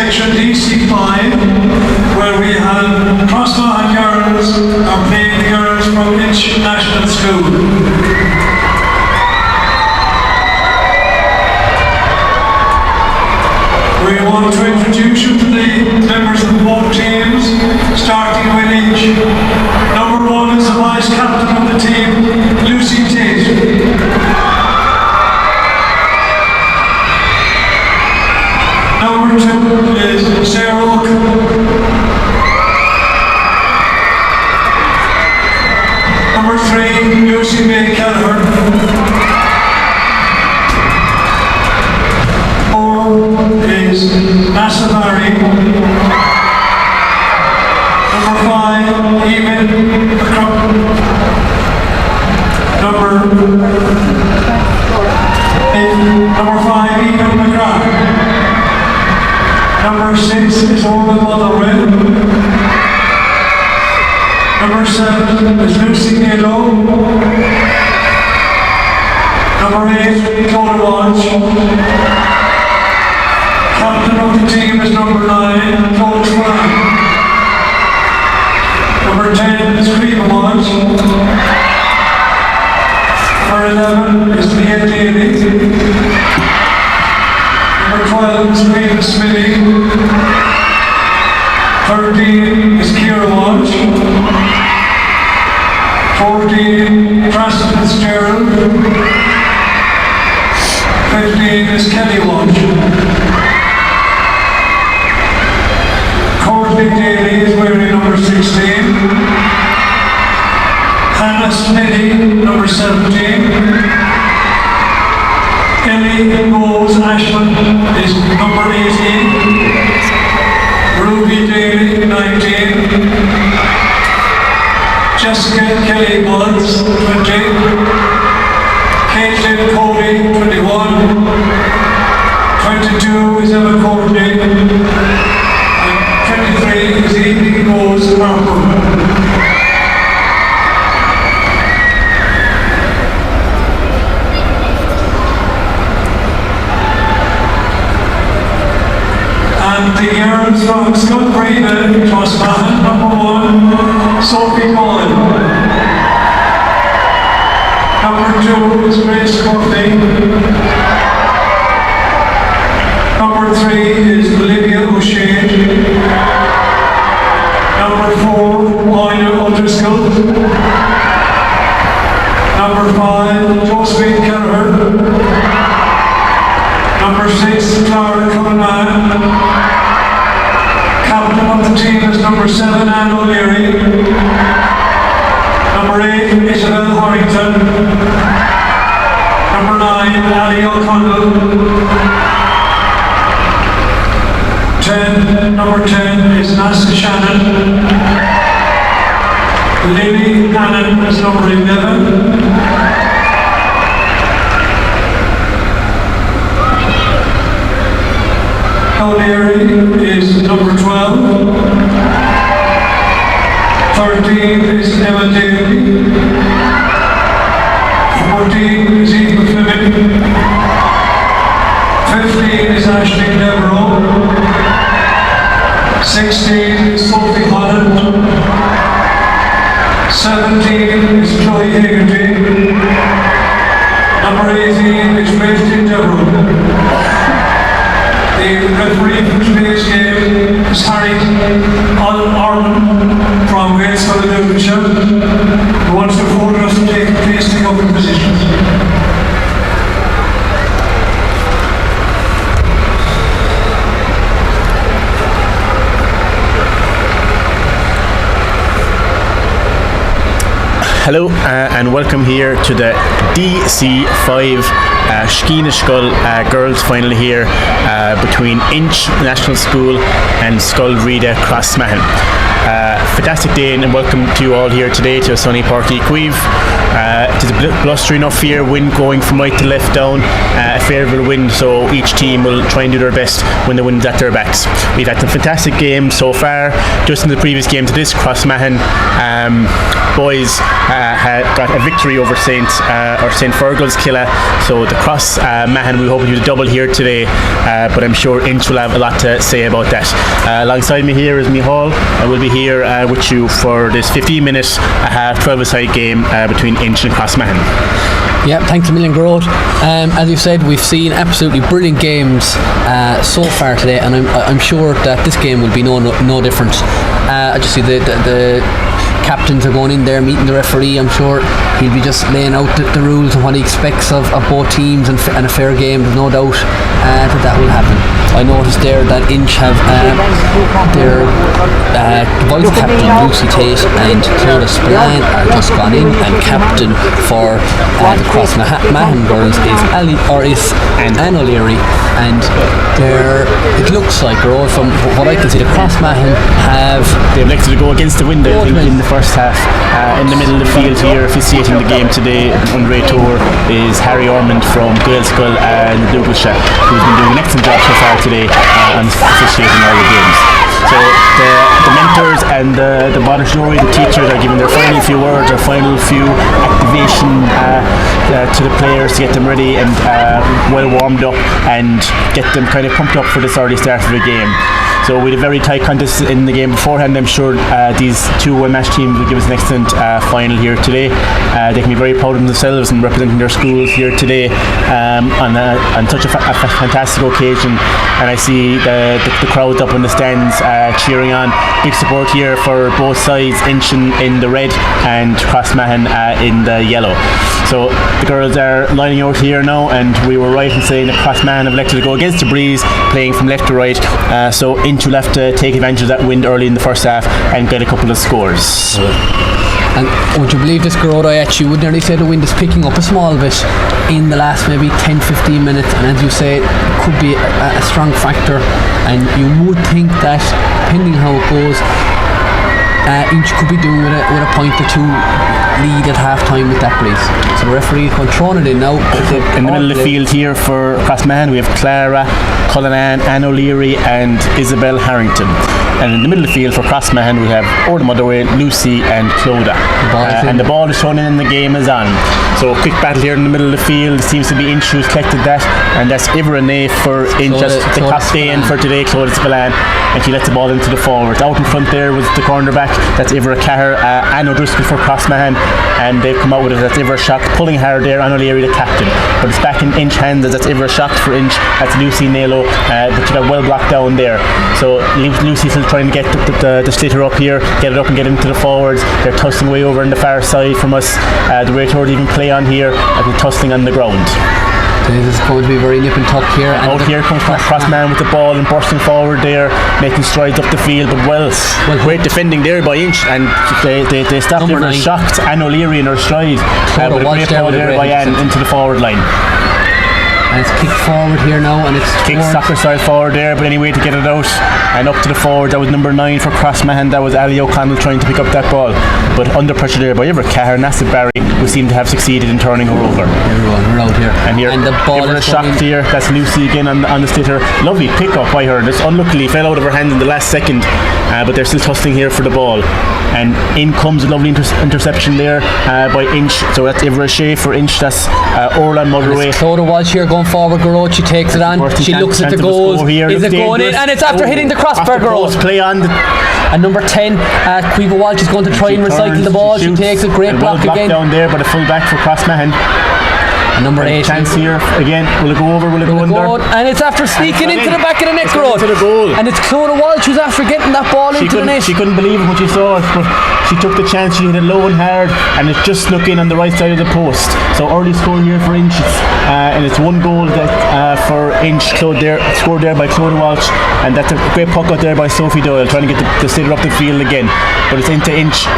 section DC5, where we have Crossmahon girls are playing the girls from Inch National School. We want to introduce you to the members of both teams, starting with Inch. Number 1 is the vice captain of the team, Lucy Tate. Number 2 is Sarah Oak. Number 3, Lucy May Kelleher. 4 is Nasavari. Number 5, Eamon McCrum. Number 5, Eamon McCrum. Number 6 is Orla Motherwell. Number 7 is Lucy Galo. Number 8, Claudia Walsh. Captain of the team is number 9, Claude Swan. Number 10 is Creeva Walsh. Number 11 is Leah Daly. Number 12 is Creeva Smithy. 13 is Ciara Walsh. 14, Preston Fitzgerald. 15 is Kelly Walsh. Courtney Daly is wearing number 16. Hannah Smithy, number 17. Ellie Rose Ashman is number 18. Ruby Daly, 19. Jessica Kelly Mullins, 20. Caitlin Cody, 21. 22 is Emma Courtney. And 23 is Evie Rose Harper. And the girls from Scottbreda, Crossmahon, number 1, Sophie Cohen. Number 2 is Grace Murphy. Number 3 is Olivia O'Shea. Number 4, Moira O'Driscoll. Number 5, Josephine Kelleher. Number 6, Clara Cullinan. Captain of the team is number 7, Anne O'Leary. Number 8, Isabel Harrington. Number 9, Ali O'Connell. Number 10 is Nasa Shannon. Lily Hannon is number 11. O'Leary is number 12. 13 is Emma Daly. 14 is Eva Fleming. 15 is Ashley Devereaux. 16 is Sophie Holland. 17 is Joy Hegarty. Number 18 is Rachel Devereaux. The referee for today's game is Harry Orman from Wales for the Devonshire, who wants the photographs to take place, take up in positions. Hello and welcome here to the DC5 Skeena-Schull girls final here between Inch National School and Scollreda Crossmahon. Fantastic day and welcome to you all here today to a sunny Páirc Uí Chaoimh. It is a blustery enough here, wind going from right to left down, a favourable wind, so each team will try and do their best when the wind's at their backs. We've had some fantastic games so far. Just in the previous game to this, Crossmahon boys got a victory over St. Fergal's Killa, so the Crossmahon. We hope to do the double here today, but I'm sure Inch will have a lot to say about that. Alongside me here is Mihal. I will be here with you for this 15-minute 12-a-side game between Inch and Crossmahon. Yeah, thanks a million, Gerard. As you said, we've seen absolutely brilliant games so far today, and I'm sure that this game will be no different. I just see the captains are going in there meeting the referee. I'm sure he'll be just laying out the rules and what he expects of both teams and a fair game. There's no doubt that will happen. I noticed there that Inch have their vice captain Lucy Tate and Clodagh Spillane are just gone in, and captain for the Crossmahon girls is Anne O'Leary, and it looks like, from what I can see, the Crossmahon they've elected to go against the wind, I think, in the first half. In the middle of the field here, if you see it in the game today, under a tour, is Harry Ormond from Gaelskull and Dougalshire, who's been doing an excellent job so far today on officiating all the games. So the mentors and the Bonashori, the teachers, are giving their final few words, their final few activation to the players to get them ready and well warmed up and get them kind of pumped up for this early start of the game. So we had a very tight contest in the game beforehand. I'm sure these two well-matched teams will give us an excellent final here today. They can be very proud of themselves and representing their schools here today on such a fantastic occasion. And I see the crowd up in the stands cheering on. Big support here for both sides, Inch in the red and Crossmahon in the yellow. So the girls are lining out here now, and we were right in saying that Crossmahon have elected to go against the breeze, playing from left to right. So Inch will have to take advantage of that wind early in the first half and get a couple of scores. And would you believe this, Gerard? I actually would nearly say the wind is picking up a small bit in the last maybe 10-15 minutes, and as you say, it could be a strong factor, and you would think that, depending how it goes, Inch could be doing with a point or two lead at half time with that breeze. So the referee is throwing it in now. In the middle of the field here for Crossmahon, we have Clara Cullinan, Anne O'Leary and Isabel Harrington. And in the middle of the field for Crossmahon, we have over the other way, Lucy and Clodagh. And the ball is thrown in and the game is on. So a quick battle here in the middle of the field. It seems to be Inch who's collected that, and that's Ivranay for Inch, the captain for today, Clodagh Spillane, and she lets the ball into the forward. Out in front there was the cornerback, that's Ivra Cahir, Anne O'Driscoll for Crossmahon, and they've come out with it, that's Ivra Shock, pulling hard there, Anne O'Leary the captain. But it's back in Inch hands, that's Ivra Shock for Inch, that's Lucy Nalo, but she got well blocked down there. So Lucy's still trying to get the slitter up here, get it up and get into the forwards. They're tussling way over on the far side from us. The rate to even play on here, they're tussling on the ground. This is going to be very nip and tuck here. And out here comes Crossmahon with the ball and bursting forward there, making strides up the field, but well great defending there by Inch, and they stopped there, shocked Anne O'Leary in her stride, with a great ball there by Anne into the forward line. And it's kicked forward here now, and it's kicked soccer style forward there, but anyway to get it out and up to the forward. That was number 9 for Crossmahon. That was Ali O'Connell trying to pick up that ball, but under pressure there by Ivra Cahir and Nassib Barry, who seem to have succeeded in turning her over. Everyone, we're out here, and the ball is shocked here. That's Lucy again on the slitter. Lovely pick up by her. This unluckily fell out of her hand in the last second, but they're still tussling here for the ball, and in comes a lovely interception there by Inch. So that's Ivra Shea for Inch. That's Orla Motherway. Clodagh Walsh here going forward. Garot, she takes it on. She looks at the goals. Is it going in? And it's after hitting the crossbar. Garot. Play on. And number 10, Caoimhe Walsh is going to try and recycle the ball. She takes a great block again. Down there, but a full back for Crossmahon. And number 8. Chance here again. Will it go over? Will it go under? And it's after sneaking into the back of the net, Garot. And it's Clodagh Walsh who's after getting that ball into the net. She couldn't believe it when she saw it, but she took the chance. She hit it low and hard, and it just snuck in on the right side of the post. So early score here for Inch, and it's one goal that for Inch scored there by Clodagh Walsh, and that's a great puck out there by Sophie Doyle trying to get the sitter up the field again, but it's into Inch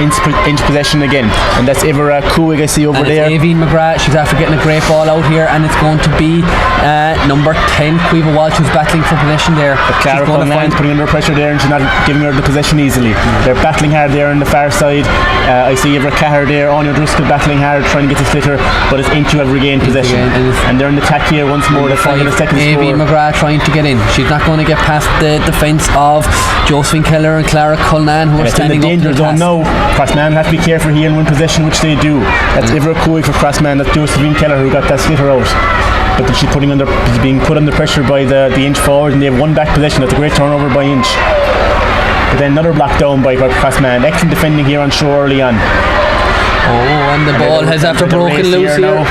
possession again, and that's Ivra Cooig I see over there. Aveen McGrath, she's after getting a great ball out here, and it's going to be number 10 Caoimhe Walsh who's battling for possession there. But Clara Cullinan putting under pressure there, and she's not giving her the possession easily. They're battling hard there on the far side. I see Ivra Cahir there, Anya Driscoll battling hard trying to get the slitter, but it's Inch who have regained possession, and they're in the attack here once more. They're trying to get a second score. Aveen McGrath trying to get in. She's not going to get past the defence of Josephine Keller and Clara Cullinan, who are standing in the danger up zone now. Crossmahon have to be careful here and win possession, which they do. That's Ivra Cooig for Crossmahon. That's Josephine Keller who got that slitter out. but then she's being put under pressure by the Inch forward, and they have one back possession. That's a great turnover by Inch. But then another block down by Crossmahon. Excellent defending here on shore early on. And the ball has after broken loose here.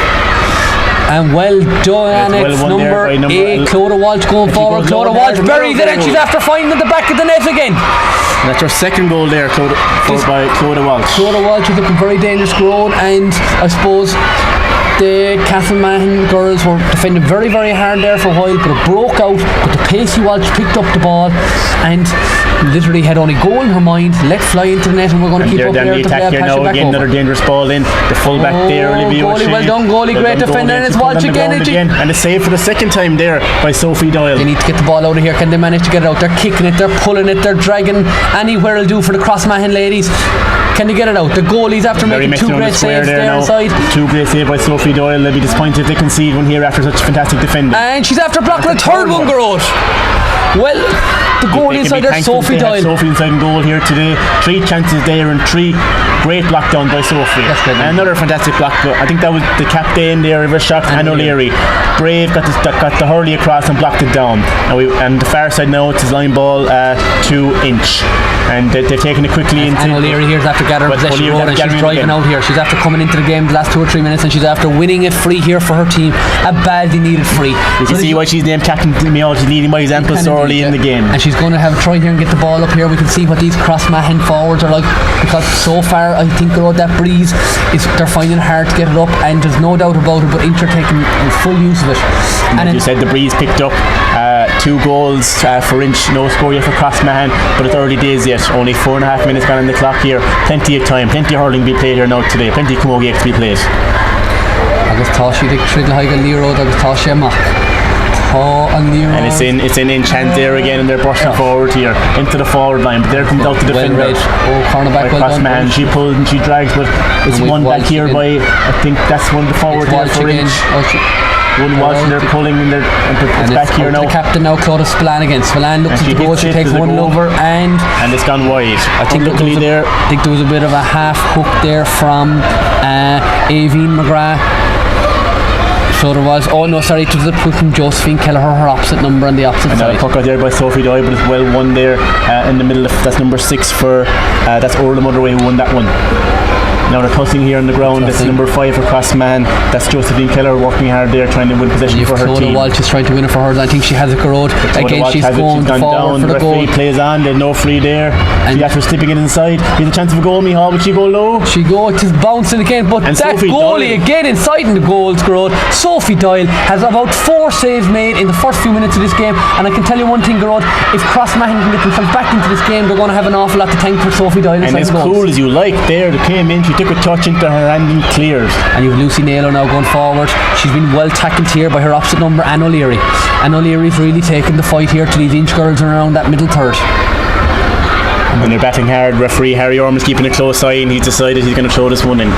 And well done, Annex. Number 8, Clodagh Walsh going forward. Clodagh Walsh buried it, and she's after finding the back of the net again. And that's her second goal there, by Clodagh Walsh. Clodagh Walsh with a very dangerous grown, and I suppose the Crossmahon girls were defending very, very hard there for a while, but it broke out. But the pacey Walsh picked up the ball and literally had only goal in her mind, let fly into the net, and we're going to keep up there. The attack here now again, another dangerous ball in. The fullback there, Olivia. Goalie, well done, goalie, great defender, and it's Walsh again. And a save for the second time there by Sophie Doyle. They need to get the ball out of here. Can they manage to get it out? They're kicking it, they're pulling it, they're dragging anywhere will do for the Crossmahon ladies. Can they get it out? The goalies after making two great saves there inside. Two great saves by Sophie Doyle. They'll be disappointed if they concede one here after such fantastic defending. And she's after blocking a third one, Garrod. Well, the goal inside there, Sophie Doyle. Sophie inside goal here today. 3 chances there and 3 great block down by Sophie. And another fantastic block. I think that was the captain there of a shot, Anne O'Leary. Brave got the hurley across and blocked it down. And the far side now, it's his line ball to Inch. And they're taking it quickly into. Anne O'Leary here is after gathering possession road, and she's driving out here. She's after coming into the game the last 2 or 3 minutes, and she's after winning a free here for her team. A badly needed free. You can see why she's named captain to me. She's leading by example so early in the game. And she's going to have a try here and get the ball up here. We can see what these Crossmahon forwards are like, because so far I think that breeze they're finding it hard to get it up, and there's no doubt about it, but Inch are taking full use of it. And as you said, the breeze picked up 2 goals for Inch, no score yet for Crossmahon, but it's early days yet. Only 4.5 minutes gone on the clock here. Plenty of time, plenty of hurling to be played here now today, plenty of camogie to be played. Agus tá she the Tridal Haig and Lero, agus tá she amach. And it's in Inch hand there again, and they're bursting forward here into the forward line, but there comes out the defender. Cornerback well done. Crossmahon, she pulls and she drags, but it's one back here by, I think that's one of the forward here for Inch. One Walsh, and they're pulling and it's back here now. The captain now, Clodagh Spillane again. Spillane looks at the goal, she takes one over and it's gone wide. I think there was a bit of a half hook there from Aveen McGrath. So there was, it was a push from Josephine Kelleher, her opposite number on the opposite side. And a puck out there by Sophie Doyle, but it's well won there in the middle. That's number 6 for, that's Orla Motherway who won that one. Now they're tossing here on the ground. That's number 5 for Crossmahon. That's Josephine Keller working hard there, trying to win possession for her team. Walsh is trying to win it for her. I think she has it, Garrod. Again, she's going forward for the goal. Plays on. There's no free there. And she's after slipping it inside. Here's a chance of a goal, Mihal. Would she go low? She just bouncing again. But and that goalie again inside in the goals, Garrod. Sophie Doyle has about 4 saves made in the first few minutes of this game. And I can tell you one thing, Garrod. If Crossmahon can get themselves back into this game, they're going to have an awful lot to thank for Sophie Doyle. And as cool as you like there, they came in. She took a touch into her hand and cleared. And you've Lucy Naylor now going forward. She's been well tackled here by her opposite number, Anne O'Leary. Anne O'Leary's really taking the fight here to these Inch girls around that middle third. And they're batting hard. Referee Harry Orm is keeping a close eye, and he's decided he's going to throw this one in.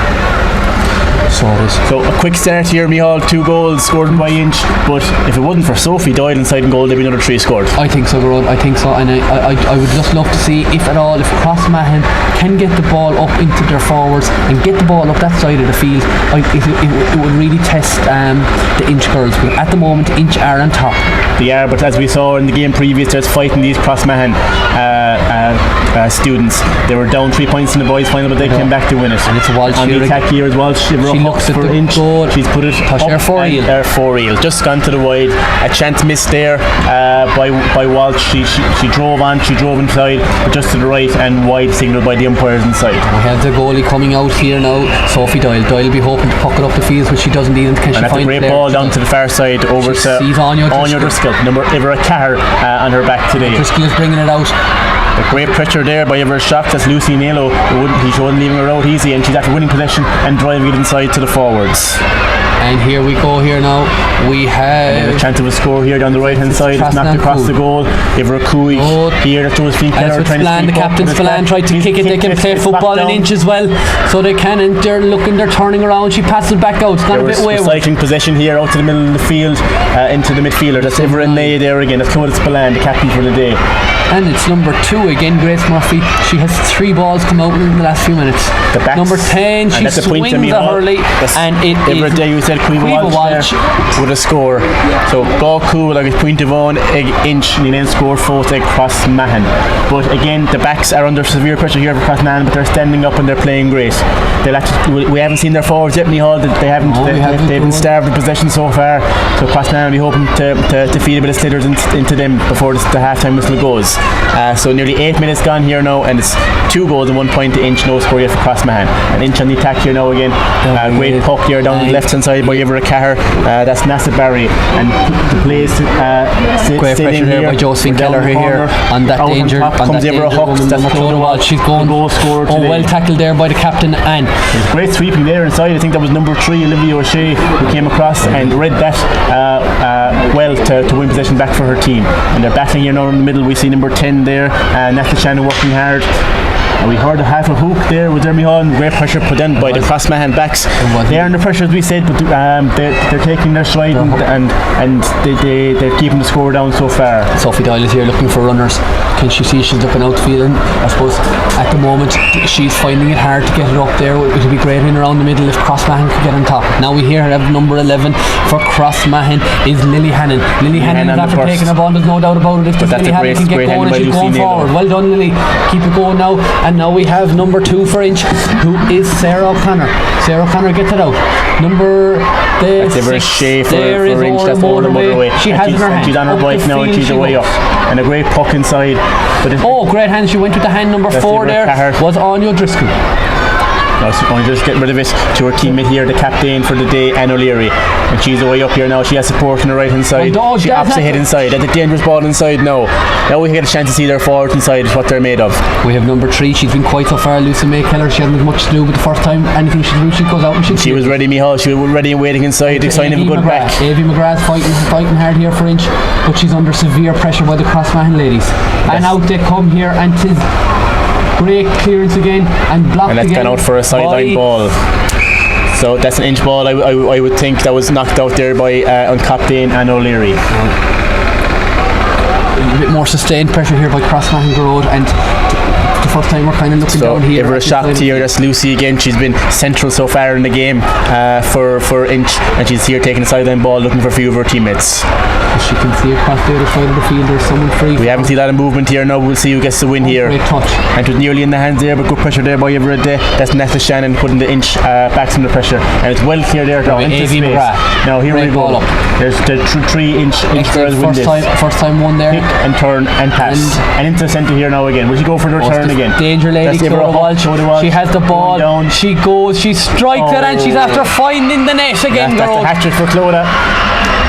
So a quick start here, Mihal. 2 goals scored by Inch, but if it wasn't for Sophie Doyle inside and goal, there'd be another 3 scored. I think so, Garrod. I think so, and I would just love to see if Crossmahon can get the ball up into their forwards and get the ball up that side of the field. It would really test the Inch girls. But at the moment, Inch are on top. They are, but as we saw in the game previous, there's fighting these Crossmahon students. They were down 3 points in the boys' final, but they came back to win it. And it's a Walsh on the attack here as well. She looks at the Inch. She's put it up and for real. Just gone to the wide. A chance missed there by Walsh. She drove on. She drove inside, but just to the right and wide signal by the umpires inside. We have the goalie coming out here now, Sophie Doyle. Doyle will be hoping to puck it up the field, which she doesn't need. Can she find a great ball down to the far side over to Anya Driscoll. Number Ivera Carr on her back today. Driscoll is bringing it out. A great pressure there by Ivera Shock. That's Lucy Naylor. He wasn't leaving her out easy, and she's after winning possession and driving it inside to the forwards. And here we go here now. We have a chance of a score here down the right hand side. It's knocked across the goal. Ivera Cooey here. That's Josephine Keller trying to Spillane, the captain Spillane tried to kick it. They can play football in Inch as well, so they can. And they're turning around. She passes back out. It's gone a bit wayward. Cycling possession here out to the middle of the field into the midfielder. That's Ivera Nay there again. That's Clodagh Spillane, the captain for the day. And it's number 2 again, Grace Murphy. She has 3 balls come out in the last few minutes. Number 10, she swings a hurley, and it every is day you said Cueva Walsh with a score. So go cool like a point of on inch and then score 4 to Crossmahon. But again, the backs are under severe pressure here for Crossmahon, but they're standing up and they're playing great. We haven't seen their forwards yet, Micheál. They've been starved of possession so far. So Crossmahon will be hoping to feed a bit of slithers into them before the half-time whistle goes. So nearly 8 minutes gone here now, and it's 2 goals and 1 point to Inch. No score yet for Crossmahon. An Inch on the attack here now again. Great puck here down the left hand side by Ivra Cahir. That's Nasa Barry, and the plays great pressure here by Josephine Keller here on that danger. Comes Ivra Hawks. That's Clodagh Walsh. She's going. Goal scored today. Well tackled there by the captain, and great sweeping there inside. I think that was number 3, Olivia O'Shea, who came across and read that well to win possession back for her team. And they're battling here now in the middle. We see number 10 there, Natalie Shannon working hard. And we heard a half a hook there with Dermy Hall, and great pressure put in by the Crossmahon backs. They're under pressure, as we said, but they're taking their stride and they're keeping the score down so far. Sophie Doyle is here looking for runners. Can she see she's looking out field? And I suppose at the moment she's finding it hard to get it up there. It would be great in around the middle if Crossmahon could get on top. Now we hear have number 11 for Crossmahon is Lily Hannon. Lily Hannon is after taking a ball, there's no doubt about it. If Lily Hannon can get going, and she's going forward. Well done, Lily. Keep it going now. And now we have number 2 for Inch, who is Sarah O'Connor. Sarah O'Connor gets it out. Number the 6 there is Inch. That's over the motorway. She has in her hand. She's on her bike now, and she's away up. And a great puck inside. Great hand. She went with the hand. Number 4 there was Anya Driscoll. No, she's going to just get rid of it to her teammate here, the captain for the day, Anne O'Leary. And she's away up here now. She has support on the right hand side. She opts ahead inside. That's a dangerous ball inside now. Now we get a chance to see their forwards inside, what they're made of. We have number 3. She's been quite so far, Lucy May Keller. She hasn't much to do, but the first time anything she do, she goes out and she was ready, Micheál. She was ready and waiting inside. The sign of a good back. Avie McGrath's fighting hard here for Inch, but she's under severe pressure by the Crossmahon ladies. And out they come here, and 'tis great clearance again and blocked again. And that's gone out for a sideline ball. So that's an Inch ball. I would think that was knocked out there by on captain Anne O'Leary. A bit more sustained pressure here by Crossmahon Road, and the first time we're kind of looking down here. Give her a shot here. That's Lucy again. She's been central so far in the game for Inch, and she's here taking a sideline ball, looking for a few of her teammates. As she can see across the other side of the field, there's someone free. We haven't seen a lot of movement here now. We'll see who gets the win here. Great touch. And it was nearly in the hands there, but good pressure there by Everett. That's Natalie Shannon putting the Inch backs under pressure, and it's well clear there now into space. Now here we go. There's the 3 Inch girls win this. First time one there. Pick and turn and pass. And into the centre here now again. Will she go for the return again? Danger lady, Clodagh Walsh. She has the ball. Down. She goes. She strikes it, and she's after finding the net again. That's the hat-trick for Clodagh.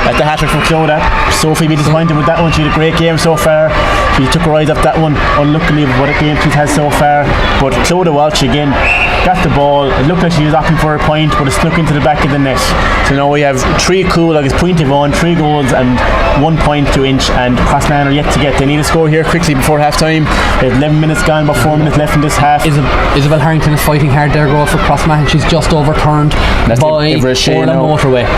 That's the hat-trick for Clodagh. Sophie be disappointed with that one. She had a great game so far. She took her eyes off that one. Unluckily with what a game she has so far. But Clodagh Walsh again got the ball. It looked like she was opting for a point, but it snuck into the back of the net. So now we have 3 cool, like it's point of on, 3 goals and 1 point to Inch, and Crossmahon are yet to get. They need a score here quickly before half time. There's 11 minutes gone, about 4 minutes left in this half. Isabel Harrington is fighting hard there, girl, for Crossmahon. She's just overturned by Orla Motorway.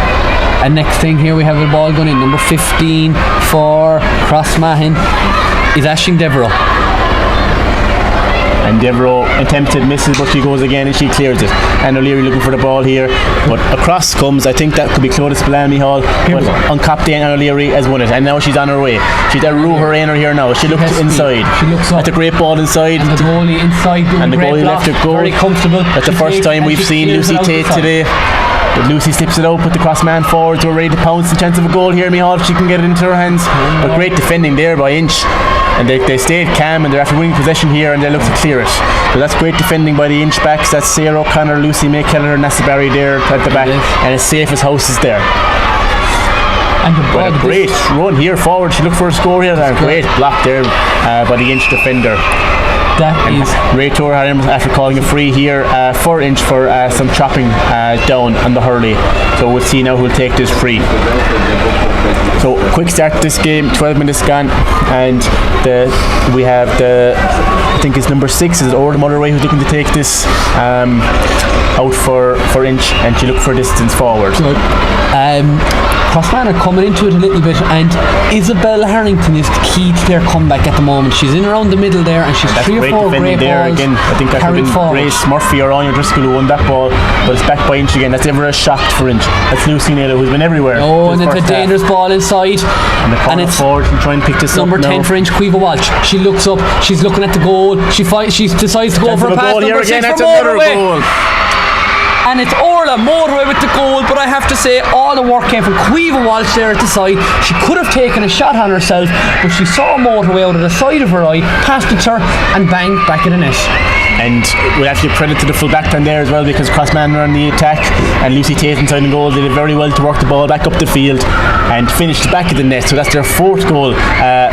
And next thing here we have a ball going in. Number 15 for Crossmahon is Aisling Devereux. And Devereux attempted, misses, but she goes again and she clears it. And O'Leary looking for the ball here, but across comes, I think that could be Clodagh Spillane, Micheál, but on captain Anne O'Leary has won it, and now she's on her way. She's at her here now. She looks inside. She looks up. That's a great ball inside. And the goalie inside doing and the goalie left it go. Very comfortable. That's the first time we've seen Lucy Tate today. But Lucy slips it out, put the Crossmahon forwards, we're ready to pounce. The chance of a goal here, Micheál, if she can get it into her hands. But great defending there by Inch. And they stayed calm, and they're after winning possession here, and they look to clear it. So that's great defending by the Inch backs. That's Sarah O'Connor, Lucy May Keller, and Nasa Barry there at the back, and as safe as houses there. And a great run here forward. She looked for a score here, and a great block there by the Inch defender. That is Ray Tour after calling a free here for Inch for some chopping down on the hurley. So we'll see now who'll take this free. So quick start to this game, 12 minutes gone, and we have I think it's number 6, is it Orla Motherway, who's looking to take this out for Inch, and she looked for distance forward. Crossmahon are coming into it a little bit, and Isabel Harrington is key to their comeback at the moment. She's in around the middle there, and she's That's 3 or 4 great there balls again. I think that could have been Grace Murphy or Anya Driscoll who won that ball, but it's back by Inch again. That's ever a shock for Inch. That's Lucy Naylor, who's been everywhere. Oh, and it's a dangerous ball inside, and it's forward and try and pick this number up 10 now. for Inch, Quiva Walsh. She looks up, she's looking at the goal, she decides to go for a pass. Number 6 for Motorway. And it's Orla Motorway with the goal, but I have to say all the work came from Quiva Walsh there at the side. She could have taken a shot on herself, but she saw Motorway out of the side of her eye, passed it to her, and bang, back in the net. And we'll have to give credit to the full back line there as well, because Crossmahon were on the attack, and Lucy Tate inside the goal did very well to work the ball back up the field and finished the back of the net. So that's their 4th goal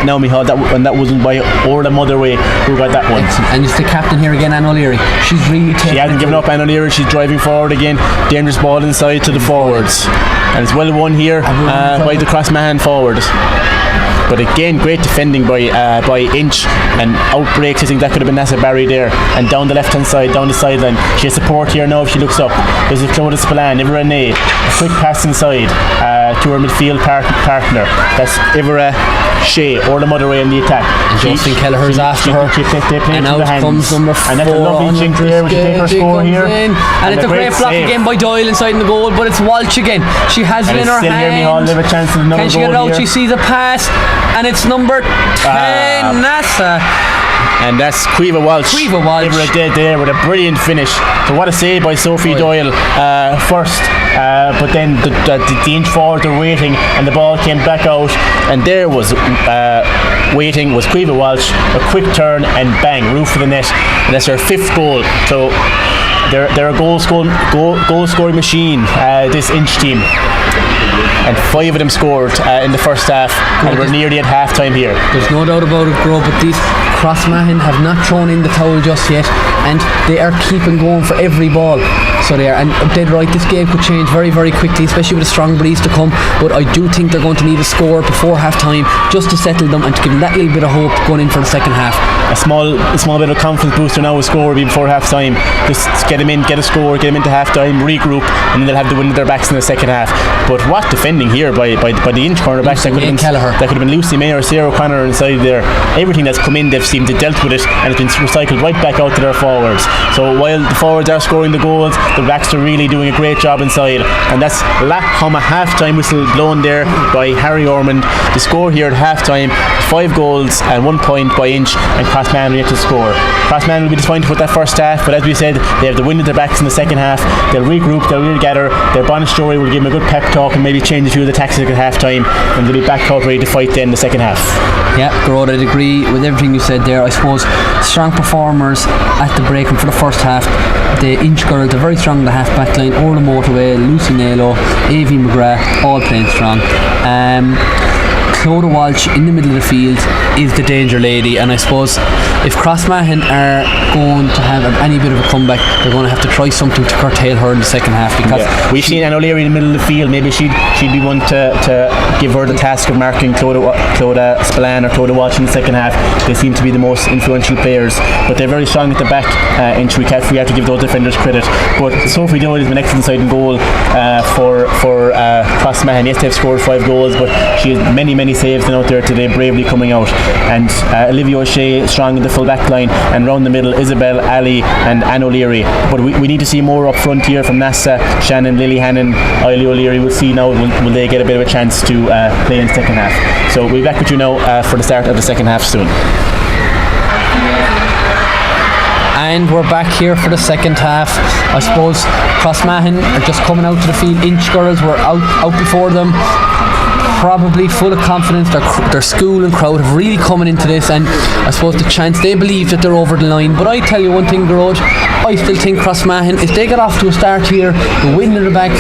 now, Michal, and that wasn't by Orla Motherway who got that one. And it's the captain here again, Anne O'Leary. She's really taken She hasn't given up, Anne O'Leary. She's driving forward again. Dangerous ball inside to the forwards, and it's well won here by the Crossmahon forward. But again, great defending by Inch, and outbreaks. I think that could have been Nessa Barry there, and down the left hand side, down the sideline. She has support here now if she looks up. There's a Clodagh Spillane, Ivera Nay, a quick pass inside to her midfield partner. That's Ivera Shea, or the Motherway in the attack. And Justin Kelleher's after her, and out comes number 4. And that's a lovely chink there. We can take her score here. And it's a great block again by Doyle inside in the goal, but it's Walsh again. She has it in her hand. Have a chance of another Can she get it out? here? She sees a pass, and it's number 10, Nassa. And that's Quiva Walsh. Ivera dead there with a brilliant finish. So what a save by Sophie Doyle first, but then the Inch forward were waiting, and the ball came back out, and there was waiting was Quiva Walsh, a quick turn and bang, roof of the net, and that's her 5th goal. So they're a goal scoring machine, this Inch team. And 5 of them scored in the first half, and we're nearly at half time here. There's no doubt about it, Gro, but these Crossmahon have not thrown in the towel just yet, and they are keeping going for every ball. So they are, and dead right, this game could change very, very quickly, especially with a strong breeze to come. But I do think they're going to need a score before half time just to settle them and to give them that little bit of hope going in for the second half. A small bit of confidence booster now, a score before half time. Just get them in, get a score, get them into half time, regroup, and then they'll have the wind at their backs in the second half. But what defending here by the Inch cornerbacks. That could have been Lucy May or Sarah O'Connor inside there. Everything that's come in, they've seemed to dealt with it, and it's been recycled right back out to their forwards. So while the forwards are scoring the goals, the backs are really doing a great job inside, and that's La Homa half-time whistle blown there by Harry Ormond. The score here at half-time, 5 goals and 1 point by Inch, and Crossmahon will get to score. Crossmahon will be disappointed with that first half, but as we said, they have the wind at their backs in the second half. They'll regroup, they'll regather. Their Bonnet Story will give them a good pep talk and maybe change a few of the tactics at half-time, and they'll be back out ready to fight then in the second half. Yeah, Garrod, I'd agree with everything you said there. I suppose strong performers at the break, and for the first half, the Inch girls are very strong in the half back line. Orla Motorway, Lucy Nalo, Avie McGrath, all playing strong. Clodagh Walsh in the middle of the field is the danger lady, and I suppose if Crossmahon are going to have any bit of a comeback, they're going to have to try something to curtail her in the second half, because we've seen Anne O'Leary in the middle of the field. Maybe she'd be one to give her the task of marking Clodagh Spillane or Clodagh Walsh in the second half. They seem to be the most influential players, but they're very strong at the back. Inch, we have to give those defenders credit. But Sophie Doyle has been excellent inside in goal for Crossmahon. Yes, they've scored 5 goals, but she has many saves out there today, bravely coming out. And Olivia O'Shea strong in the full back line, and round the middle Isabel, Ali and Anne O'Leary. But we need to see more up front here from Nassa, Shannon, Lily Hannon, Eiley O'Leary. We'll see now will they get a bit of a chance to play in the second half. So we'll be back with you now for the start of the second half soon. And we're back here for the second half. I suppose Crossmahon are just coming out to the field. Inch girls were out before them, probably full of confidence. Their school and crowd have really coming into this, and I suppose the chance, they believe that they're over the line. But I tell you one thing, Garrod, I still think Crossmahon, if they get off to a start here, the wind in the back,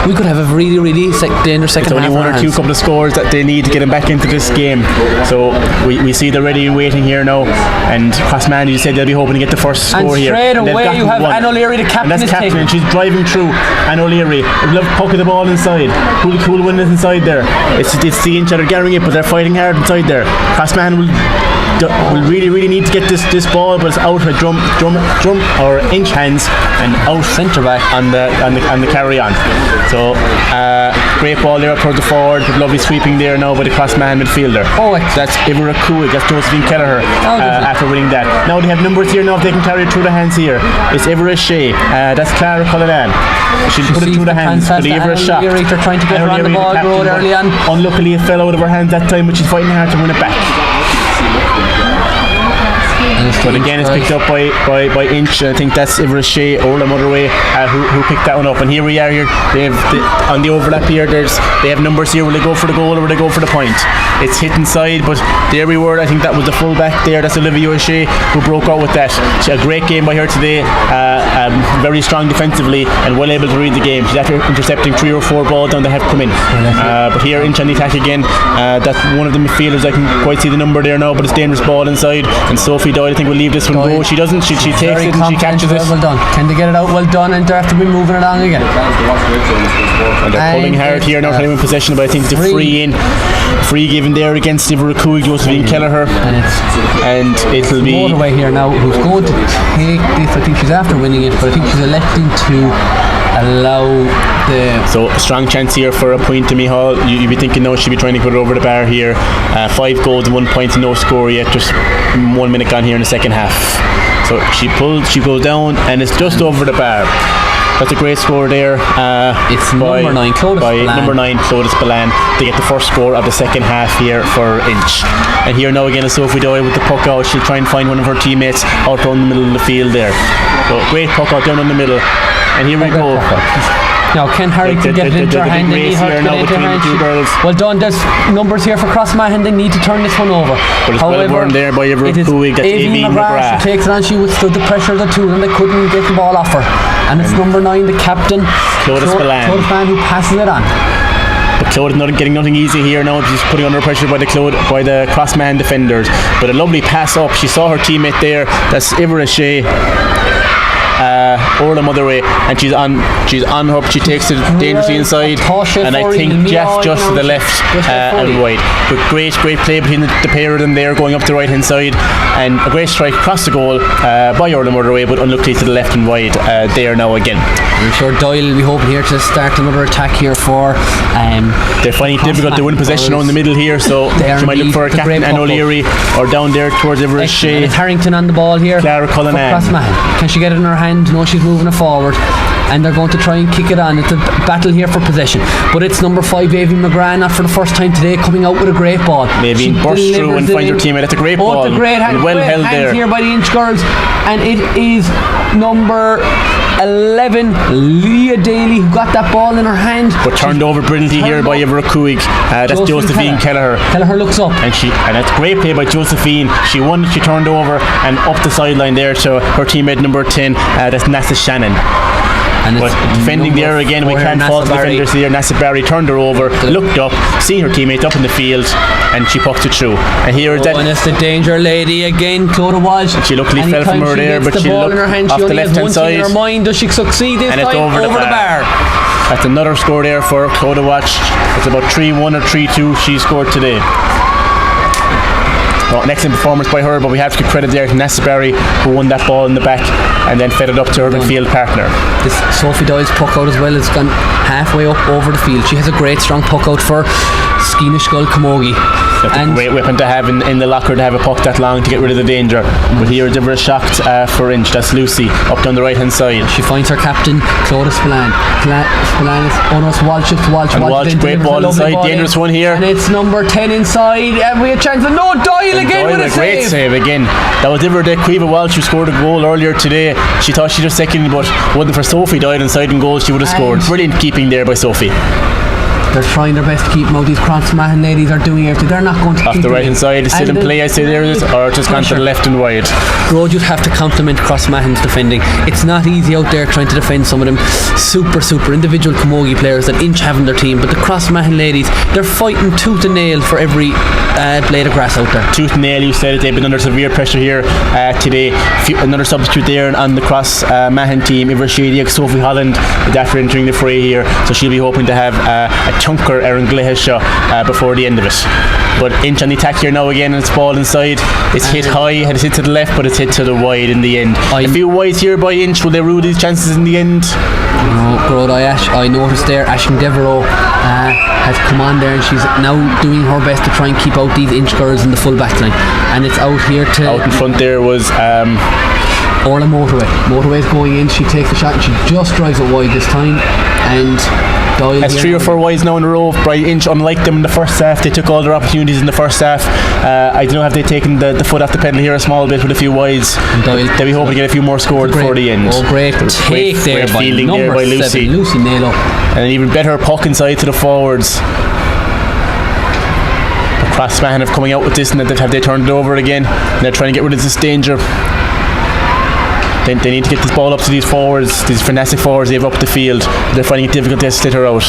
we could have a really, really dangerous second half. It's only one or two couple of scores that they need to get them back into this game. So we see they're ready and waiting here now. And Crossmahon, you said they'll be hoping to get the first score here. And straight away you have Anne O'Leary, the captain. And that's captain, and she's driving through. Anne O'Leary, love pucking the ball inside. Who'll win it inside there? It's the Inch that are carrying it, but they're fighting hard inside there. Crossmahon will really need to get this ball, but it's out with drum or Inch hands and out centre back on the carry on. So great ball there up towards the forward, with lovely sweeping there now by the Crossmahon midfielder. That's Ivor Akuig, that's Josephine Kelleher after winning that. Now they have numbers here now if they can carry it through the hands here. It's Ivor Shea, that's Clara Cullinan. She'll put it through the hands, but Ivor is shocked. They're trying to get her on the ball early on. Unluckily it fell out of her hands that time, but she's fighting hard to win it back. But again, it's picked up by Inch. I think that's Ivor Shea or the Motherway who picked that one up. And here we are here. They have on the overlap here. They have numbers here. Will they go for the goal or will they go for the point? It's hit inside, but there we were. I think that was the full back there. That's Olivia O'Shea who broke out with that. A great game by her today. Very strong defensively and well able to read the game. She's after intercepting 3 or 4 balls down that have come in. But here Inch on the attack again. That's one of the midfielders. I can quite see the number there now, but it's dangerous ball inside. And Sophie Doyle, I think, will leave this one go. She doesn't. She takes it and she catches it. Well done. Can they get it out? Well done. And they have to be moving it on again. And they're pulling hard here now, trying to win possession, but I think it's a free given there against Ivor Akuig, Josephine Kelleher, and it'll be Motorway here now, who's going to take this. I think she's after winning it, but I think she's electing to allow the... So a strong chance here for a point to Mihal. You'd be thinking now she'd be trying to put it over the bar here. 5 goals and 1 point and no score yet, just 1 minute gone here in the second half. So she goes down and it's just over the bar. That's a great score there. It's number 9, Clodagh Spillane, to get the first score of the second half here for Inch. And here now again is Sophie Doyle with the puck out. She'll try and find one of her teammates out down the middle of the field there. So great puck out down in the middle. And here we go. Now Ken Harrington get it into her hand. They need her to get it into her hand. Well done. There's numbers here for Crossmahon. They need to turn this one over. But it's well born there by Ivor Akuig. That's Aoibhinn McGrath. She takes it on. She withstood the pressure of the two and they couldn't get the ball off her. And it's number 9, the captain, Clodagh Spillane, who passes it on. But Clodagh not getting nothing easy here now. She's putting under pressure by the Crossmahon defenders. But a lovely pass up. She saw her teammate there. That's Ivor Shea. Or the Motherway, and she's on her. She takes it dangerously inside, and I think Jeff just to the left and wide. But great play between the pair of them there, going up the right hand side, and a great strike across the goal by Orla Motherway, but unluckily to the left and wide there now again. I'm sure Doyle will be hoping here to start another attack here for. They're finding it difficult to win possession on the middle here, so she might look for a captain Anne O'Leary or down there towards Ivor Shea. It's Harrington on the ball here. Clara Cullinan. Can she get it in her hand? No, she's moving it forward. And they're going to try and kick it on. It's a battle here for possession. But it's number 5, Aoibhinn McGrath, not for the first time today, coming out with a great ball. Maybe burst through and find her teammate. That's a great ball. Well held there. Here by the Inch girls. And it is number 11, Leah Daly, who got that ball in her hand. But turned over brilliantly here by Ivor Akuig. That's Josephine Kelleher. Kelleher looks up. And that's great play by Josephine. She won, she turned over and up the sideline there to her teammate number 10. That's Nessa Shannon. But defending there again, we can't fault the defenders here. Nessa Barry turned her over, looked up, seen her teammate up in the field, and she pucked it through. And here is that. And it's the danger lady again, Clodagh Walsh. She luckily fell from her there, but she looked off the left hand side. In her mind, does she succeed this time? It's over the bar. That's another score there for Clodagh Walsh. It's about 3-1 or 3-2 she scored today. An excellent performance by her, but we have to give credit there to Nessa Barry, who won that ball in the back and then fed it up to her midfield partner. This Sophie Doyle's puck out as well has gone halfway up over the field. She has a great strong puck out for Skeena-Schull Camogie. That's a great weapon to have in the locker, to have a puck that long to get rid of the danger. But here they were shocked for Inch. That's Lucy up down the right hand side. She finds her captain, Clodagh Spillane. Spillane is almost Walsh up to Walsh. Walsh, great ball inside, dangerous one here. And it's number 10 inside. And we have a chance. No, Doyle again with a great save again. That was Ivor Quiva Walsh, who scored a goal earlier today. She thought she was second, but wasn't for Sophie Doyle inside in goal, she would have scored. Brilliant keeping there by Sophie. They're trying their best to keep them out. These Crossmahon ladies are doing everything. They're not going to Off keep the them right hand side, is still in play, I say there is, or just gone to the left and wide. Road, you'd have to compliment Crossmahon's defending. It's not easy out there trying to defend some of them super individual camogie players that Inch have in their team, but the Crossmahon ladies, they're fighting tooth and nail for every blade of grass out there. Tooth and nail, you said it, they've been under severe pressure here today. Another substitute there on the Crossmahon team, Ivor Shadiak, Sophie Holland is after entering the fray here, so she'll be hoping to have a chunker Erin Glehesha before the end of it. But Inch on the attack here now again, and it's ball inside. It's hit high, it's hit to the left, but it's hit to the wide in the end. A few wides here by Inch. Will they rule these chances in the end? No, Broad I noticed there Aisling Devereaux has come on there, and she's now doing her best to try and keep out these Inch girls in the full back line. And it's out here to... Out in front there was... Orla Motorway's going in, she takes the shot and she just drives it wide this time, and Doyle has 3 or 4 wides now in a row by Inch. Unlike them in the first half, they took all their opportunities in the first half. I don't know, have they taken the foot off the pedal here a small bit with a few wides. They'll be hoping to get a few more scored before the end. Oh, great take there by number 7, Lucy Nailo. And an even better puck inside to the forwards. Crossmahon have coming out with this, and have they turned it over again, and they're trying to get rid of this danger. They need to get this ball up to these forwards, these fantastic forwards they have up the field. They're finding it difficult to slit her out.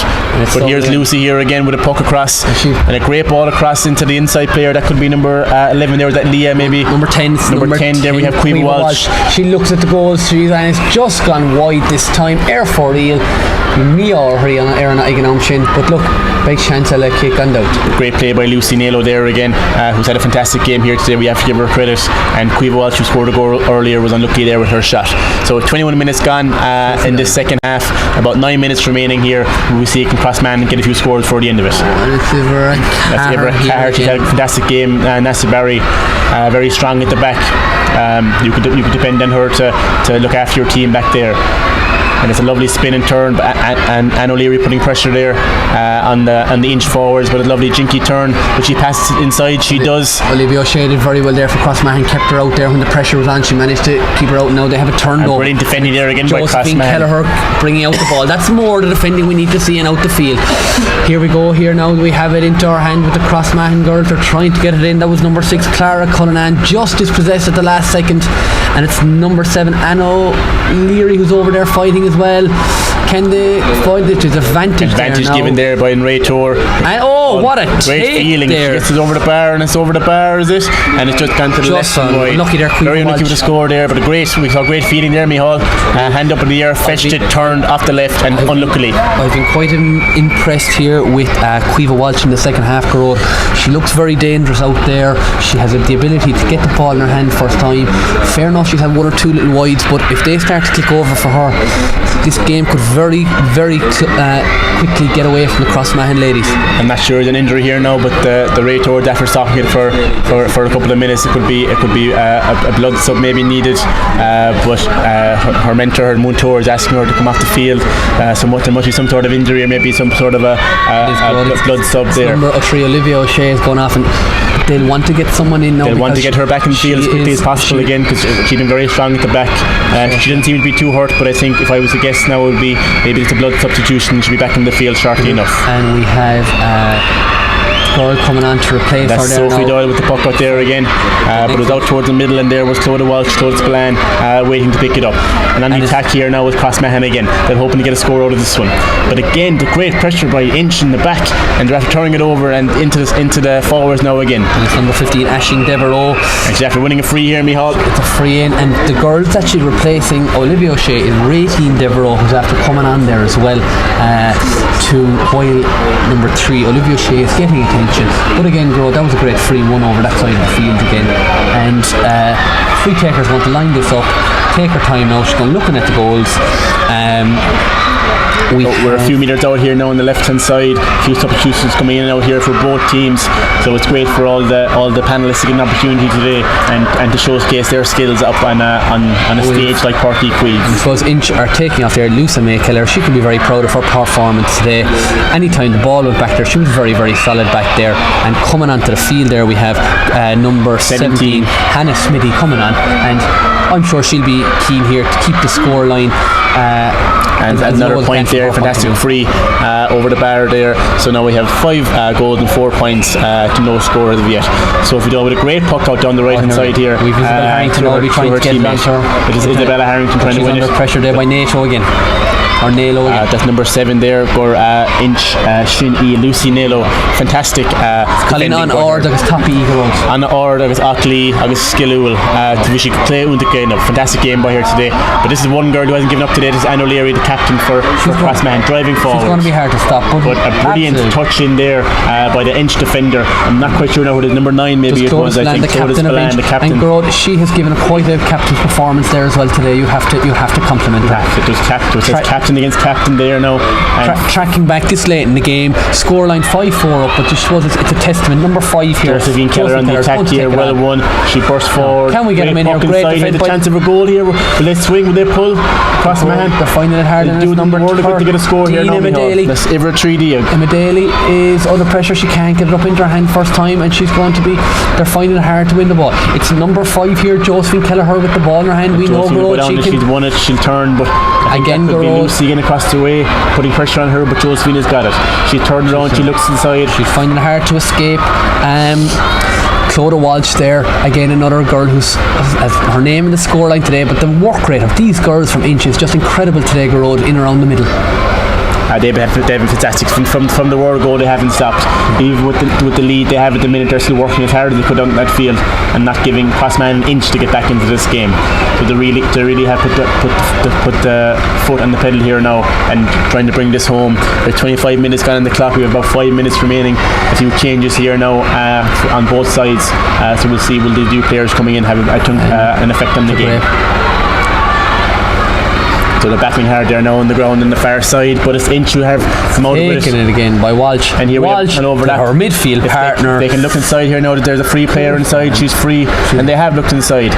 But here's Lucy here again with a puck across, and a great ball across into the inside player. That could be number 11 there, was that Leah maybe? Number 10. Number 10 there we have Cueva Walsh. She looks at the goals, and it's just gone wide this time. Air for real. Me already on Aaron Eigenamshin, but look, big chance of a kick and out. Great play by Lucy Nailo there again, who's had a fantastic game here today. We have to give her credit. And Cueva Walsh, who scored a goal earlier, was unlucky there with her shot. So 21 minutes gone in this second half. About 9 minutes remaining here. We see can Crossmahon get a few scores for the end of it. That's Ivor Carr. She's had a fantastic game. Nasa Barry, very strong at the back. You could depend on her to look after your team back there. And it's a lovely spin and turn, and Anne O'Leary putting pressure there on the Inch forwards, but a lovely jinky turn, but she passes it inside. She does. Olivia O'Shea did very well there for Crossmahon, kept her out there when the pressure was on. She managed to keep her out. Now they have a turnover. Brilliant defending there again by Josephine Crossmahon. Kelleher bringing out the ball. That's more the defending we need to see and out the field. Here we go. Here now we have it into our hand with the Crossmahon girls. They're trying to get it in. That was number 6 Clara Cullinan, just dispossessed at the last second, and it's number 7 Anne O'Leary who's over there fighting as well. Can they find it? There's advantage there given there by Ray Tour. And what a great take feeling there. She gets it over the bar, and it's over the bar, is it? And it's just gone to the left and wide. Lucky there, very unlucky with the score there, but we saw great feeling there, Mihal. Hand up in the air, fetched it, turned off the left, and unluckily. I've been quite impressed here with Cueva Walsh in the second half, Garrod. She looks very dangerous out there. She has the ability to get the ball in her hand first time. Fair enough, she's had 1 or 2 little wides, but if they start to click over for her, this game could very quickly get away from the Crossmahon ladies. I'm not sure there's an injury here now, but the Ray Tour after stopping it for a couple of minutes, it could be a blood sub maybe needed, but her mentor, her Muntor, is asking her to come off the field. So there must be some sort of injury, or maybe some sort of a blood sub there. Number 3 Olivia O'Shea is going off, and they'll want to get someone in now. They'll want to get her back in the field as quickly as possible again, because she's been very strong at the back. She didn't seem to be too hurt, but I think if I was to guess now, it would be maybe it's a blood substitution. She'll be back in the field shortly enough. And we have girl coming on to replace her there. That's Sophie Doyle with the puck out there again, but it was out towards the middle, and there was Clodagh Walsh, Clodagh Spillane waiting to pick it up. And on the attack here now with Crossmahon again. They're hoping to get a score out of this one, but again the great pressure by Inch in the back, and they're after turning it over and into the forwards now again. And it's number 15 Aisling Devereaux, and she's after winning a free here, Mihal. It's a free in, and the girl that's actually replacing Olivia O'Shea is Rayteen Devereaux, who's after coming on there as well, while number 3 Olivia O'Shea is getting attention. But again, Gro, that was a great free one over that side of the field again, and free takers want to line this up, take her time now. She's going looking at the goals. We're a few metres out here now on the left hand side. A few substitutions coming in and out here for both teams, so it's great for all the panellists to get an opportunity today and to showcase their skills up on a stage like Porty Queens. Because Inch are taking off there. Lucy May Keller, she can be very proud of her performance today. Anytime the ball went back there, she was very, very solid back there. And coming onto the field there, we have number 17 Hannah Smithy coming on, and I'm sure she'll be keen here to keep the score line and another point there, fantastic free over the bar there. So now we have 5 goals and 4 points to no score as of yet. So if we do with a great puck out down the right hand side here, we've Isabella Harrington already trying to get it on her. It is Isabella Harrington trying to win it. She's under pressure there by Nato again. Or Nalo again. That's number 7 there for Inch Shin E Lucy Nalo. Fantastic. Colin on Ord agus Tapi Eagles. On Ord agus Ockley agus Skillul. We should play Undicain. Fantastic game by here today. But this is one girl who hasn't given up today. This is Anne O'Leary, the captain for Crossmahon, driving forward. She's going to be hard to stop. But a brilliant touch in there by the Inch defender. I'm not quite sure now who it is. Number 9 maybe it was. I think the captain of Inch. The captain. And Grod, she has given quite a captain's performance there as well today. You have to compliment her. It was captain against captain there now. Tracking back this late in the game, scoreline 5-4 up, but just suppose it's a testament. Number 5 here. Josephine Keller on the attack here, well won. She burst forward. Can we get him in here? Great defense. The chance of a goal here. Will they swing? Will they pull? Crossmahon. They're finding it hard. Do number 4 to get a score here. Emma Daly. That's Ivor 3D. Emma Daly is under pressure. She can't get it up into her hand first time, and she's going to be. They're finding it hard to win the ball. It's number 5 here, Josephine Kelleher with the ball in her hand. We know she's won it. She'll turn, but again, Lucy getting across the way, putting pressure on her, but Josephine has got it. She turned around, she looks inside. She's finding it hard to escape. Clodagh Walsh there, again another girl who's has her name in the scoreline today, but the work rate of these girls from Inch is just incredible today, Garrod, in around the middle. They've been fantastic from the word go. They haven't stopped. Even with the lead they have at the minute, they're still working as hard as they could on that field and not giving Crossmahon an inch to get back into this game. So they really have put the foot on the pedal here now and trying to bring this home. There's 25 minutes gone on the clock. We have about 5 minutes remaining. A few changes here now on both sides. So we'll see will the new players coming in have an effect on the game. So they're battling hard there now on the ground on the far side, but it's Inch who have come out with it again by Walsh. And here Walsh, we have an overlap. Our midfield partner. They can look inside here now that there's a free player inside. She's free, and they have looked inside.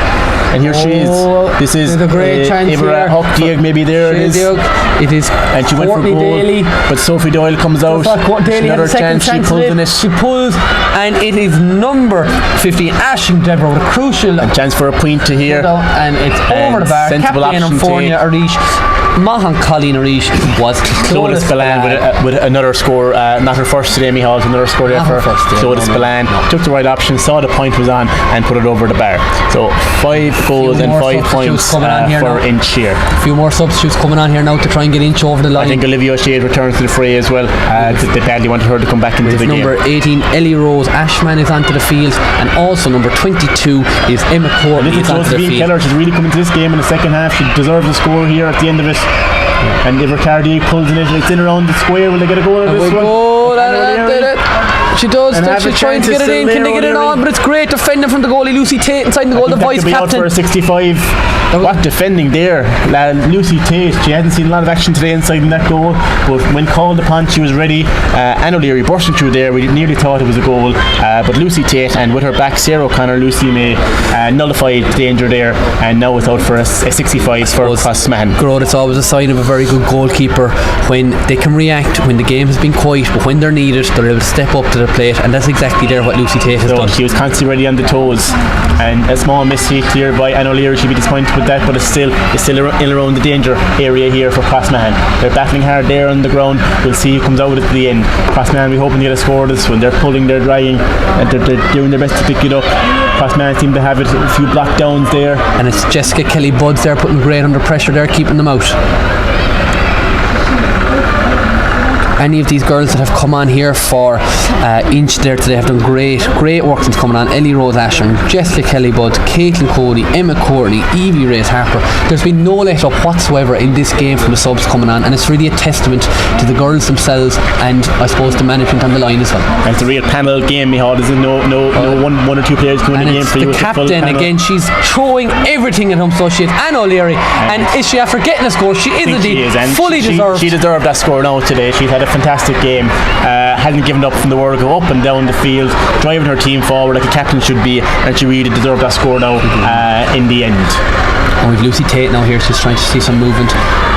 And here she is. This is a great chance Ibra Hockdiag, maybe there it is. It is. And she went for goal, Daly. but Sophie Doyle comes out. Daly another chance. She pulls in it. She pulls, and it is number 15, Ashing Deborah, with a crucial chance for a point to here. And it's over the bar. Sensible Captain Fornia Arish. Mahan Colleen Arish was Clodagh Spillane with another score, not her first today, Michal, another score there for Clodagh Spillane. Took the right option, saw the point was on, and put it over the bar. So 5 goals and 5 points for Inch here. A few more substitutes coming on here now to try and get Inch over the line. I think Olivia O'Shea returns to the fray as well. They badly wanted her to come back into the game. Number 18, Ellie Rose Ashman is onto the field, and also number 22 is Emma Courtney. Josephine Keller, she's really coming to this game in the second half. She deserves a score here at the end of it. And if Ricardi pulls in it, it's in around the square. Will they get a goal out of this one? She does. She's trying to get it in. Can they get it on? But it's great defending from the goalie, Lucy Tate, inside the goal. The vice captain. Out for a 65. What defending there, Lucy Tate. She hadn't seen a lot of action today inside in that goal, but when called upon, she was ready. Anne O'Leary bursting through there. We nearly thought it was a goal, but Lucy Tate, and with her back, Sarah O'Connor, Lucy May nullified the danger there, and now it's out for a 65 for Crossmahon. Growth, it's always a sign of a very good goalkeeper when they can react when the game has been quiet, but when they're needed, they're able to step up to the plate, and that's exactly there what Lucy Tate has done. She was constantly ready on the toes, and a small mistake here by Anne O'Leary. She'd be disappointed with that, but it's still in around the danger area here for Crossmahon. They're battling hard there on the ground. We'll see who comes out with it at the end. Crossmahon, we're hoping to get a score this one. They're pulling, they're dragging, and they're doing their best to pick it up. Crossmahon seem to have it, a few block downs there, and it's Jessica Kelly Buds there putting great under pressure there, keeping them out. Any of these girls that have come on here for Inch there today have done great work since coming on. Ellie Rose Asher, Jessica Kelly Budd, Caitlin Cody, Emma Courtney, Evie Reyes Harper. There's been no let up whatsoever in this game from the subs coming on, and it's really a testament to the girls themselves and I suppose the management on the line as well. It's a real panel game, Michal. There's no one or two players coming in the game for you. The captain again, she's throwing everything at home, so she is Anne O'Leary, and is she after getting a score? She is indeed fully deserved. She deserved that score now today. She's had a fantastic game, hasn't given up from the word go, up and down the field, driving her team forward like a captain should be, and she really deserved that score now in the end. And we've Lucy Tate now here. She's trying to see some movement.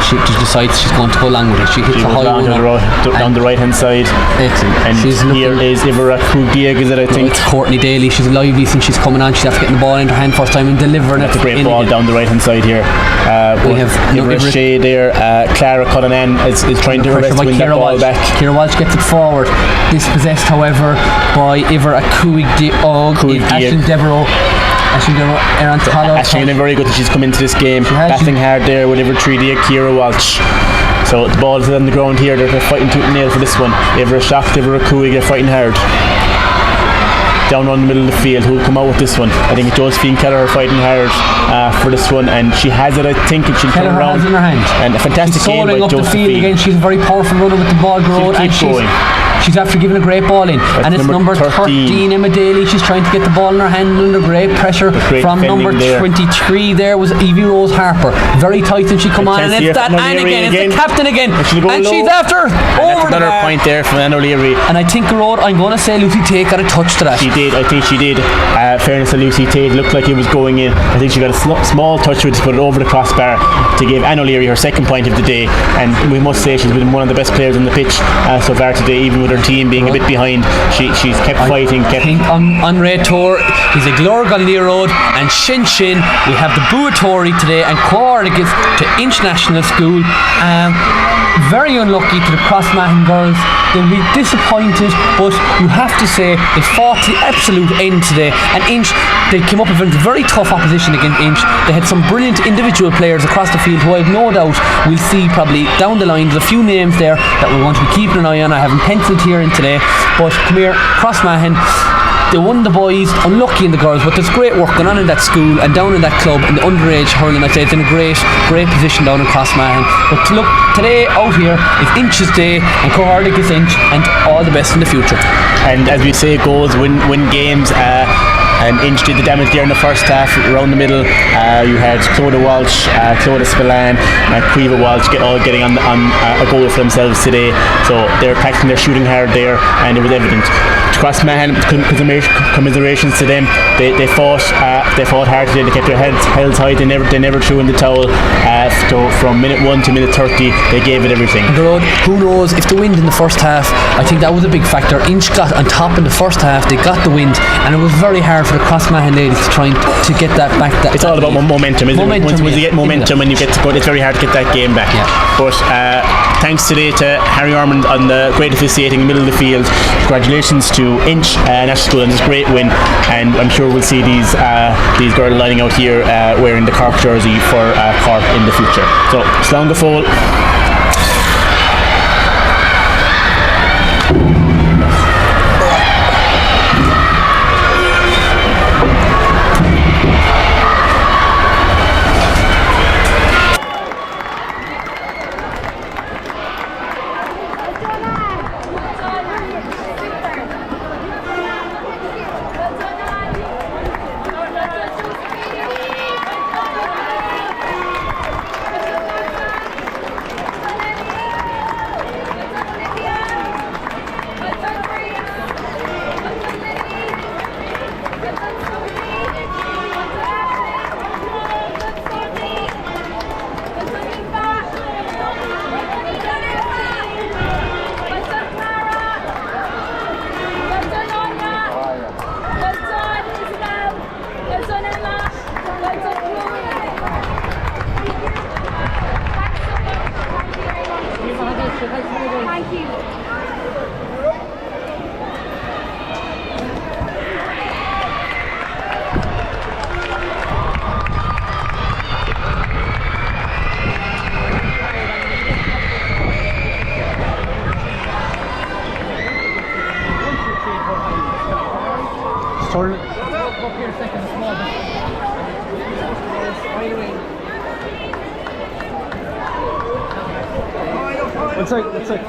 She decides she's going to go along with it. She hits a high one down the right hand side. Excellent. And here is Ivera Kugieg, is it, I think? It's Courtney Daly. She's lively since she's coming on. She's after getting the ball into her hand first time and delivering it. That's a great ball down the right hand side here. We have Ivera Shea there. Clara Cullinan is trying to arrest win that ball back. Kira Walsh gets it forward. Dispossessed, however, by Ivera Kugieg. Ashton Devereaux. Ashton very good that she's come into this game. Battling hard there with Ivera 3D Kira Walsh. So the ball is on the ground here. They're fighting tooth and nail for this one. Ivera Shocked, Ivera Kugieg are fighting hard. Down around the middle of the field, who'll come out with this one? I think Josephine Keller are fighting hard for this one, and she has it, I think, and she'll turn around. Has in her hand. And a fantastic game by up Josephine. The field again. She's a very powerful runner with the ball, and she's after giving a great ball in. And it's number 13, Emma Daly. She's trying to get the ball in her hand under great pressure from number 23. There was Evie Rose Harper. Very tight, and she come on, and it's that Anne again. It's the captain again, and she's after over another point there from Anne O'Leary. And I think I'm going to say Lucy Tate got a touch to that. She did. I think she did. Fairness to Lucy Tate, looked like it was going in. I think she got a small touch with it to put it over the crossbar to give Anne O'Leary her second point of the day. And we must say she's been one of the best players on the pitch so far today, even with her team being a bit behind. She's kept fighting. I think on Ray Tour, he's a Glor Galileo Road and Shin. We have the Buatori today and Quar against to Inch National School. Very unlucky to the Crossmahon girls. They'll be disappointed, but you have to say they fought to the absolute end today. And Inch, they came up against very tough opposition against Inch. They had some brilliant individual players across the field who I have no doubt we'll see probably down the line. There's a few names there that we're going to be keeping an eye on. I haven't penciled here in today, but come here, Crossmahon. They won the boys, unlucky in the girls, but there's great work going on in that school and down in that club in the underage hurling. I'd say it's in a great position down in Crossmahon. But look, today out here is Inch's day, and Cohordic is Inch, and all the best in the future. And as we say, goals win games. And Inch did the damage there in the first half. Around the middle, you had Clodagh Walsh, Clodagh Spillane, Cueva Walsh getting on a goal for themselves today. So they're practicing, they're shooting hard there, and it was evident. Crossmahon, commiserations to them. They fought hard today. They kept their heads held high. They never threw in the towel. So from minute 1 to minute 30, they gave it everything. Who knows if the wind in the first half? I think that was a big factor. Inch got on top in the first half. They got the wind, and it was very hard for the Crossmahon ladies trying to get that back. It's all about momentum, isn't it? Once you get momentum and you get to go, it's very hard to get that game back. Yeah. But thanks today to Harry Ormond on the great officiating in the middle of the field. Congratulations to Inch National School on this great win, and I'm sure we'll see these girls lining out here wearing the Cork jersey for Cork in the future. So, slán go fóill. Thank you. Turn. Let's take.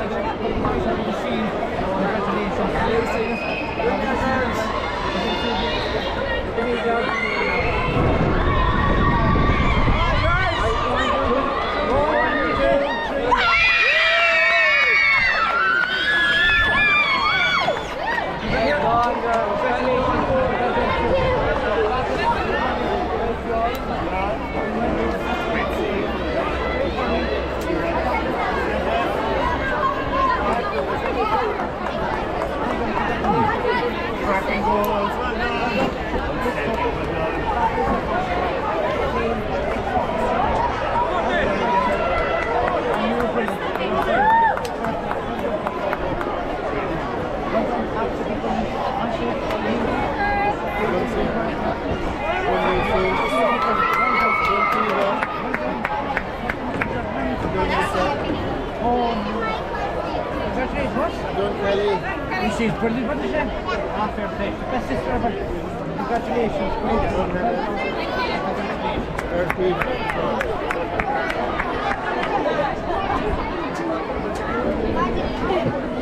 She's brilliant, what is she? Fair play. Best sister ever. Congratulations.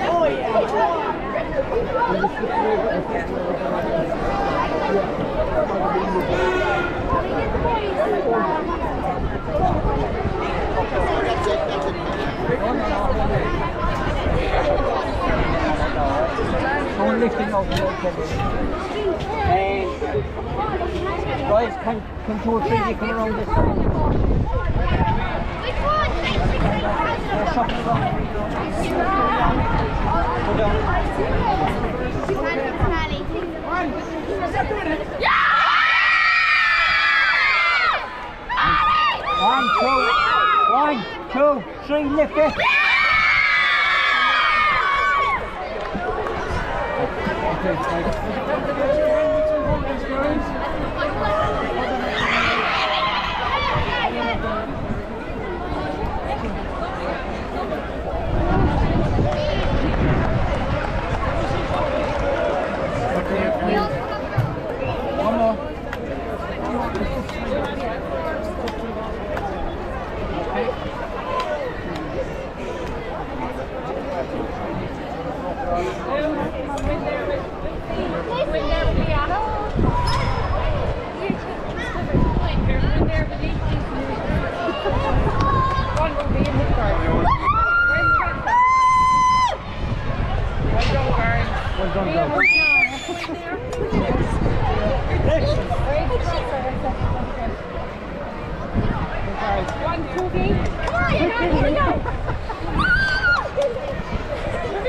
Oh yeah. Only lifting out the guys, can 2 or 3 you come around this side? Go down. One, two, three, lift it. One more.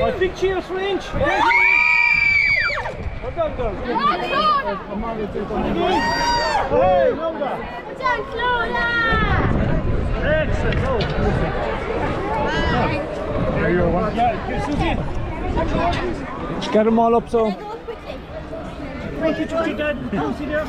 I think cheers for Inch. Well done, girls. Hey, Lola. Excellent. There you go. Yeah, Susie. Just get them all up, so. Thank you, Dad. How see there?